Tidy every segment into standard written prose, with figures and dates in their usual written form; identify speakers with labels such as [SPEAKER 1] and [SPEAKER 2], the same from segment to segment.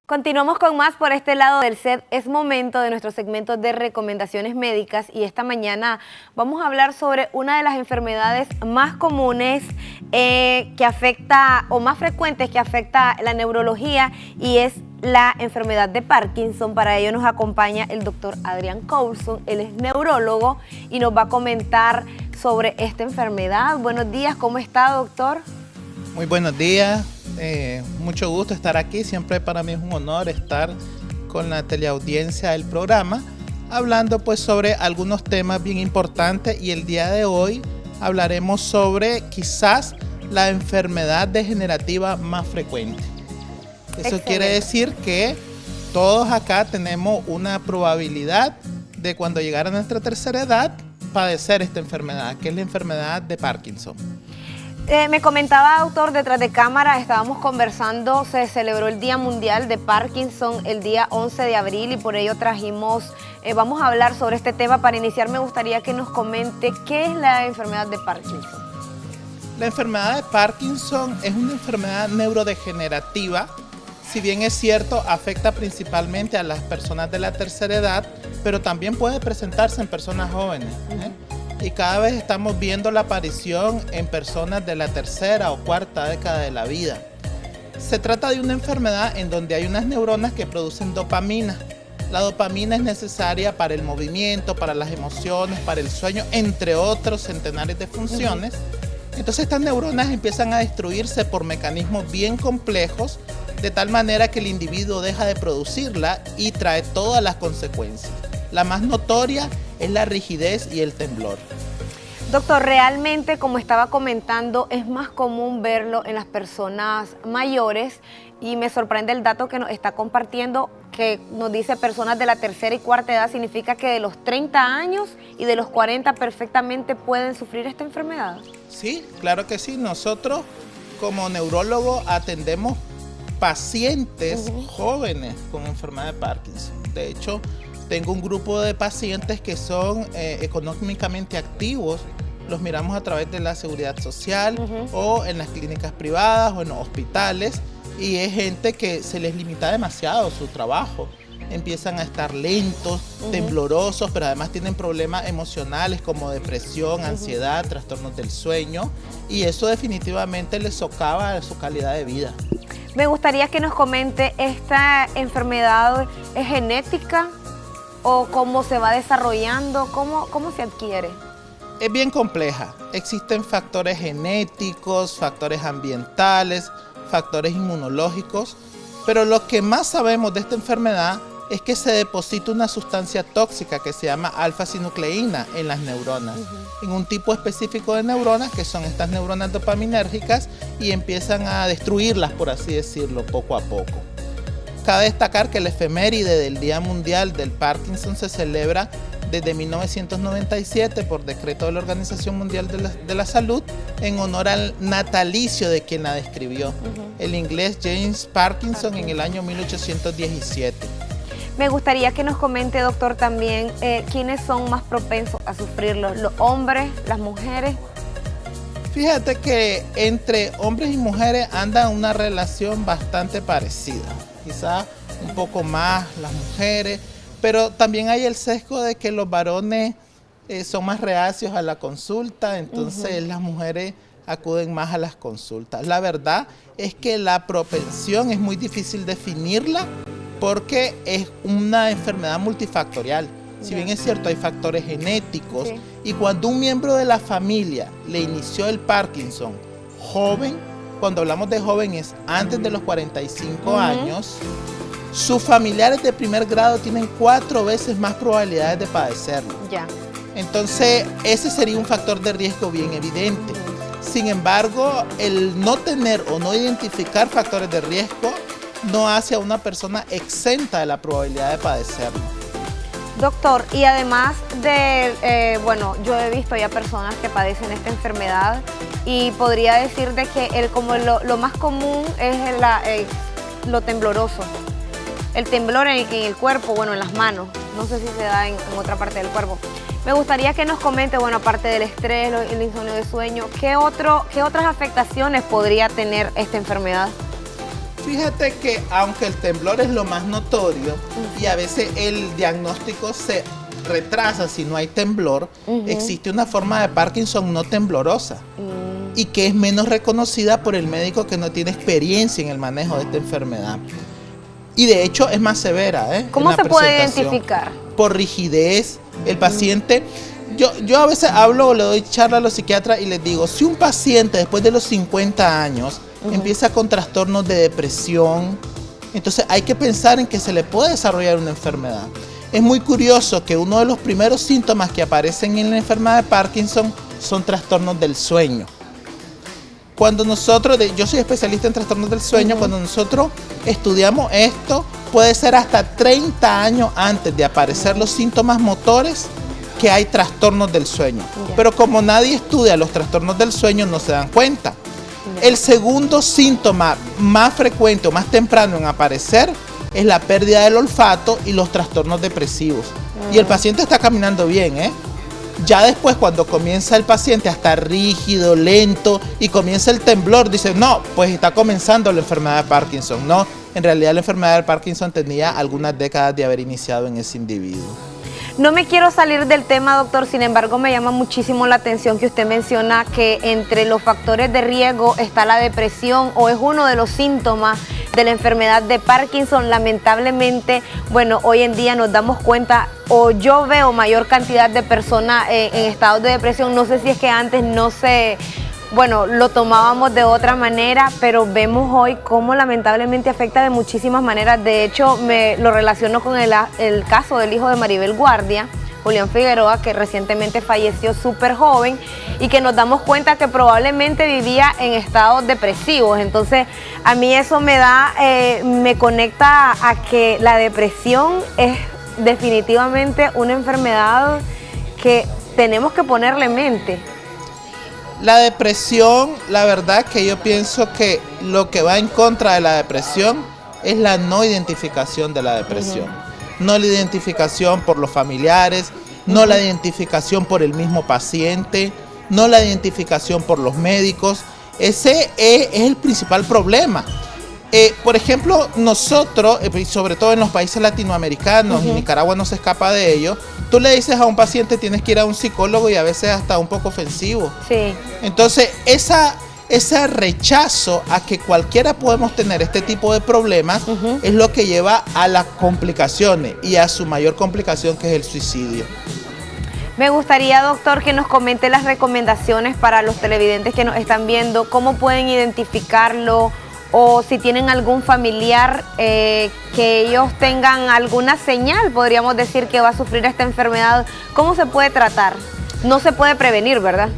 [SPEAKER 1] Continuamos con más por este lado del set. Es momento de nuestro segmento de recomendaciones médicas y esta mañana vamos a hablar sobre una de las enfermedades más comunes que afecta o más frecuentes que afecta la neurología y es la enfermedad de Parkinson. Para ello nos acompaña el doctor Adrián Coulson, él es neurólogo y nos va a comentar sobre esta enfermedad. Buenos días, ¿cómo está, doctor?
[SPEAKER 2] Muy buenos días. Mucho gusto estar aquí, siempre para mí es un honor estar con la teleaudiencia del programa, hablando pues sobre algunos temas bien importantes y el día de hoy hablaremos sobre quizás la enfermedad degenerativa más frecuente. Eso
[SPEAKER 1] Excelente.
[SPEAKER 2] Quiere decir que todos acá tenemos una probabilidad de cuando llegar a nuestra tercera edad padecer esta enfermedad, que es la enfermedad de Parkinson.
[SPEAKER 1] Me comentaba, doctor, detrás de cámara, estábamos conversando, se celebró el Día Mundial de Parkinson el día 11 de abril y por ello vamos a hablar sobre este tema. Para iniciar me gustaría que nos comente qué es la enfermedad de Parkinson.
[SPEAKER 2] La enfermedad de Parkinson es una enfermedad neurodegenerativa. Si bien es cierto, afecta principalmente a las personas de la tercera edad, pero también puede presentarse en personas jóvenes, Y cada vez estamos viendo la aparición en personas de la tercera o cuarta década de la vida. Se trata de una enfermedad en donde hay unas neuronas que producen dopamina. La dopamina es necesaria para el movimiento, para las emociones, para el sueño, entre otros centenares de funciones. Entonces estas neuronas empiezan a destruirse por mecanismos bien complejos, de tal manera que el individuo deja de producirla y trae todas las consecuencias. La más notoria es la rigidez y el temblor.
[SPEAKER 1] Doctor, realmente, como estaba comentando, es más común verlo en las personas mayores y me sorprende el dato que nos está compartiendo, que nos dice personas de la tercera y cuarta edad. Significa que de los 30 años y de los 40 perfectamente pueden sufrir esta enfermedad.
[SPEAKER 2] Sí, claro que sí. Nosotros como neurólogos atendemos pacientes jóvenes con enfermedad de Parkinson. De hecho, tengo un grupo de pacientes que son económicamente activos, los miramos a través de la seguridad social o en las clínicas privadas o en los hospitales y es gente que se les limita demasiado su trabajo. Empiezan a estar lentos, temblorosos, pero además tienen problemas emocionales como depresión, ansiedad, trastornos del sueño y eso definitivamente les socava su calidad de vida.
[SPEAKER 1] Me gustaría que nos comente, ¿esta enfermedad es genética o cómo se va desarrollando? ¿Cómo se adquiere?
[SPEAKER 2] Es bien compleja. Existen factores genéticos, factores ambientales, factores inmunológicos, pero lo que más sabemos de esta enfermedad es que se deposita una sustancia tóxica que se llama alfa-sinucleína en las neuronas, en un tipo específico de neuronas que son estas neuronas dopaminérgicas y empiezan a destruirlas, por así decirlo, poco a poco. Cabe destacar que la efeméride del Día Mundial del Parkinson se celebra desde 1997 por decreto de la Organización Mundial de la Salud en honor al natalicio de quien la describió, el inglés James Parkinson en el año 1817.
[SPEAKER 1] Me gustaría que nos comente, doctor, también quiénes son más propensos a sufrirlo, los hombres, las mujeres.
[SPEAKER 2] Fíjate que entre hombres y mujeres anda una relación bastante parecida, quizás un poco más las mujeres, pero también hay el sesgo de que los varones son más reacios a la consulta, entonces las mujeres acuden más a las consultas. La verdad es que la propensión es muy difícil definirla porque es una enfermedad multifactorial. Si bien es cierto, hay factores genéticos y cuando un miembro de la familia le inició el Parkinson joven, cuando hablamos de joven es antes de los 45 años, sus familiares de primer grado tienen 4 veces más probabilidades de padecerlo. Entonces, ese sería un factor de riesgo bien evidente. Sin embargo, el no tener o no identificar factores de riesgo no hace a una persona exenta de la probabilidad de padecerlo.
[SPEAKER 1] Doctor, y además de, yo he visto ya personas que padecen esta enfermedad y podría decir de que como lo más común es lo tembloroso. El temblor en el cuerpo, en las manos. No sé si se da en otra parte del cuerpo. Me gustaría que nos comente, aparte del estrés, el insomnio de sueño, ¿qué otras afectaciones podría tener esta enfermedad?
[SPEAKER 2] Fíjate que aunque el temblor es lo más notorio y a veces el diagnóstico se retrasa si no hay temblor, existe una forma de Parkinson no temblorosa y que es menos reconocida por el médico que no tiene experiencia en el manejo de esta enfermedad. Y de hecho es más severa.
[SPEAKER 1] ¿Cómo se puede identificar?
[SPEAKER 2] Por rigidez. El paciente, yo a veces hablo o le doy charla a los psiquiatras y les digo, si un paciente después de los 50 años empieza con trastornos de depresión, entonces hay que pensar en que se le puede desarrollar una enfermedad. Es muy curioso que uno de los primeros síntomas que aparecen en la enfermedad de Parkinson son trastornos del sueño. Cuando nosotros, yo soy especialista en trastornos del sueño, cuando nosotros estudiamos esto, puede ser hasta 30 años antes de aparecer los síntomas motores que hay trastornos del sueño. Pero como nadie estudia los trastornos del sueño, no se dan cuenta. El segundo síntoma más frecuente o más temprano en aparecer es la pérdida del olfato y los trastornos depresivos. Y el paciente está caminando bien, Ya después, cuando comienza el paciente a estar rígido, lento y comienza el temblor, dice, no, pues está comenzando la enfermedad de Parkinson. No, en realidad la enfermedad de Parkinson tenía algunas décadas de haber iniciado en ese individuo.
[SPEAKER 1] No me quiero salir del tema, doctor, sin embargo me llama muchísimo la atención que usted menciona que entre los factores de riesgo está la depresión o es uno de los síntomas de la enfermedad de Parkinson. Lamentablemente, bueno, hoy en día nos damos cuenta o yo veo mayor cantidad de personas en estados de depresión. No sé si es que antes no se... Bueno, lo tomábamos de otra manera, pero vemos hoy cómo lamentablemente afecta de muchísimas maneras. De hecho, me lo relaciono con el caso del hijo de Maribel Guardia, Julián Figueroa, que recientemente falleció súper joven y que nos damos cuenta que probablemente vivía en estados depresivos. Entonces, a mí eso me conecta a que la depresión es definitivamente una enfermedad que tenemos que ponerle mente.
[SPEAKER 2] La depresión, la verdad que yo pienso que lo que va en contra de la depresión es la no identificación de la depresión. No la identificación por los familiares, no la identificación por el mismo paciente, no la identificación por los médicos. Ese es el principal problema. Por ejemplo, nosotros, sobre todo en los países latinoamericanos, y Nicaragua no se escapa de ello, tú le dices a un paciente tienes que ir a un psicólogo y a veces hasta un poco ofensivo.
[SPEAKER 1] Sí.
[SPEAKER 2] Entonces, ese rechazo a que cualquiera podemos tener este tipo de problemas es lo que lleva a las complicaciones y a su mayor complicación, que es el suicidio.
[SPEAKER 1] Me gustaría, doctor, que nos comente las recomendaciones para los televidentes que nos están viendo, cómo pueden identificarlo, o si tienen algún familiar que ellos tengan alguna señal, podríamos decir, que va a sufrir esta enfermedad. ¿Cómo se puede tratar? No se puede prevenir, ¿verdad?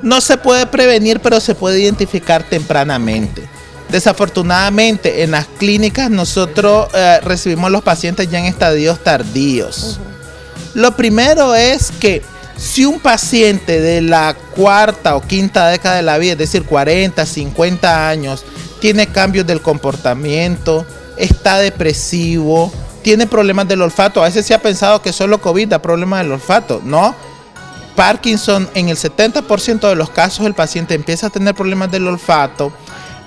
[SPEAKER 2] No se puede prevenir, pero se puede identificar tempranamente. Desafortunadamente, en las clínicas nosotros recibimos los pacientes ya en estadios tardíos. Lo primero es que si un paciente de la cuarta o quinta década de la vida, es decir, 40, 50 años, tiene cambios del comportamiento, está depresivo, tiene problemas del olfato. A veces se ha pensado que solo COVID da problemas del olfato. No, Parkinson, en el 70% de los casos el paciente empieza a tener problemas del olfato,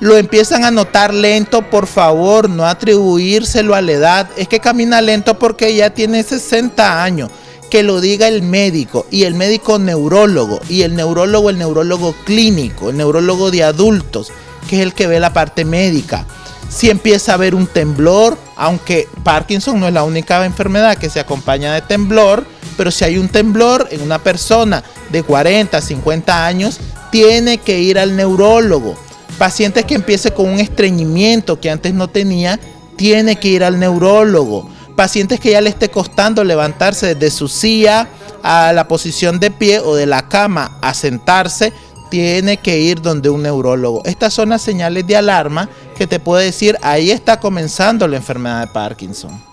[SPEAKER 2] lo empiezan a notar lento. Por favor, no atribuírselo a la edad, es que camina lento porque ya tiene 60 años. Que lo diga el médico, y el médico neurólogo, y el neurólogo clínico, el neurólogo de adultos, que es el que ve la parte médica. Si empieza a haber un temblor, aunque Parkinson no es la única enfermedad que se acompaña de temblor, pero si hay un temblor en una persona de 40, 50 años, tiene que ir al neurólogo. Pacientes que empiece con un estreñimiento que antes no tenía, tiene que ir al neurólogo. Pacientes que ya le esté costando levantarse desde su silla a la posición de pie o de la cama a sentarse, tiene que ir donde un neurólogo. Estas son las señales de alarma que te puede decir, ahí está comenzando la enfermedad de Parkinson.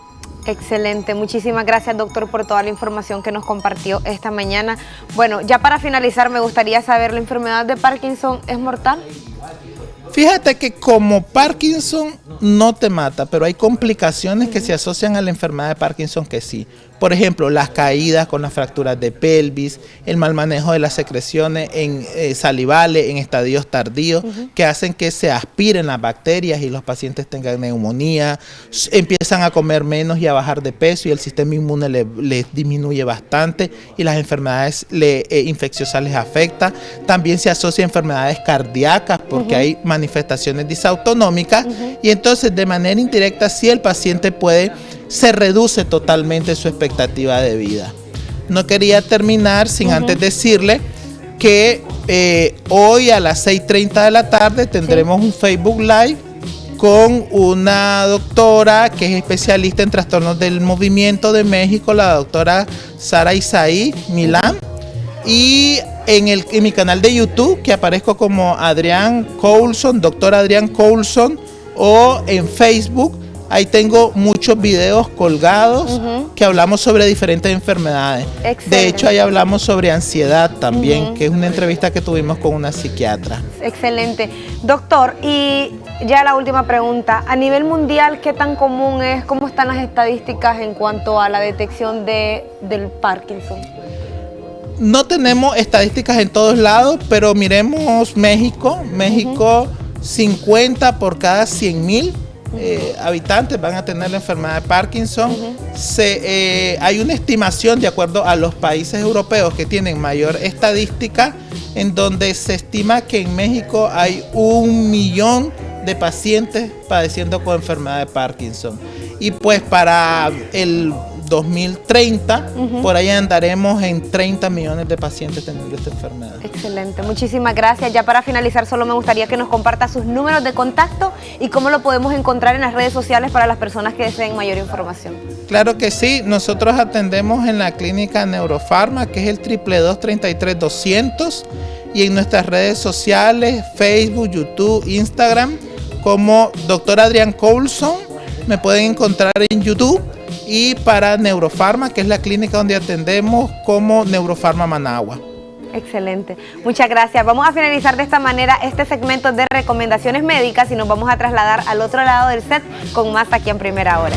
[SPEAKER 1] Excelente, muchísimas gracias, doctor, por toda la información que nos compartió esta mañana. Bueno, ya para finalizar me gustaría saber, ¿la enfermedad de Parkinson es mortal?
[SPEAKER 2] Fíjate que como Parkinson no te mata, pero hay complicaciones que se asocian a la enfermedad de Parkinson que sí. Por ejemplo, las caídas con las fracturas de pelvis, el mal manejo de las secreciones salivales en estadios tardíos, que hacen que se aspiren las bacterias y los pacientes tengan neumonía, empiezan a comer menos y a bajar de peso y el sistema inmune les disminuye bastante y las enfermedades infecciosas les afectan. También se asocia a enfermedades cardíacas porque hay manifestaciones disautonómicas y entonces de manera indirecta sí el paciente se reduce totalmente su expectativa de vida. No quería terminar sin antes decirle que hoy a las 6:30 de la tarde tendremos un Facebook Live con una doctora que es especialista en trastornos del movimiento de México, la doctora Sara Isaí Milán, y en mi canal de YouTube, que aparezco como Adrián Coulson, doctor Adrián Coulson, o en Facebook, ahí tengo muchos videos colgados que hablamos sobre diferentes enfermedades. Excelente. De hecho, ahí hablamos sobre ansiedad también, que es una entrevista que tuvimos con una psiquiatra.
[SPEAKER 1] Excelente. Doctor, y ya la última pregunta. A nivel mundial, ¿qué tan común es? ¿Cómo están las estadísticas en cuanto a la detección del Parkinson?
[SPEAKER 2] No tenemos estadísticas en todos lados, pero miremos México. México, 50 por cada 100,000 habitantes van a tener la enfermedad de Parkinson. Hay una estimación de acuerdo a los países europeos que tienen mayor estadística, en donde se estima que en México hay 1 millón de pacientes padeciendo con enfermedad de Parkinson. Y pues para el 2030, por ahí andaremos en 30 millones de pacientes teniendo esta enfermedad.
[SPEAKER 1] Excelente, muchísimas gracias. Ya para finalizar, solo me gustaría que nos comparta sus números de contacto y cómo lo podemos encontrar en las redes sociales para las personas que deseen mayor información.
[SPEAKER 2] Claro que sí, nosotros atendemos en la clínica Neurofarma, que es el 222-33-200, y en nuestras redes sociales, Facebook, YouTube, Instagram, como Dr. Adrián Coulson, me pueden encontrar en YouTube. Y para Neurofarma, que es la clínica donde atendemos, como Neurofarma Managua.
[SPEAKER 1] Excelente, muchas gracias. Vamos a finalizar de esta manera este segmento de recomendaciones médicas y nos vamos a trasladar al otro lado del set con más aquí en Primera Hora.